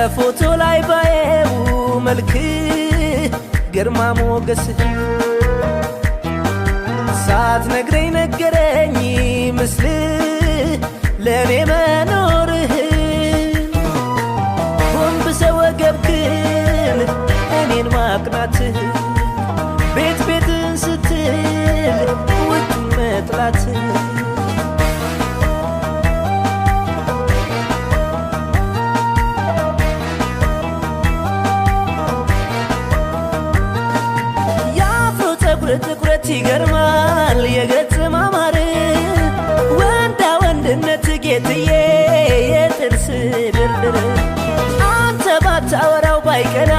በፎቶ ላይ ባየው መልክ ግርማ ሞገስ ሳትነግረኝ ነገረኝ ምስል ለኔ መኖርህን ጎንብሰህ ወገብክን እኔን ማቅናትህ ቤት ቤትን ስትል ውጩን መጥላትህ ትኩረት ይገርማል የገጽ ማማር ወንዳ ወንድነት ጌትዬ የጥርስ ድርድር አንተ ባታወራው ባይቀና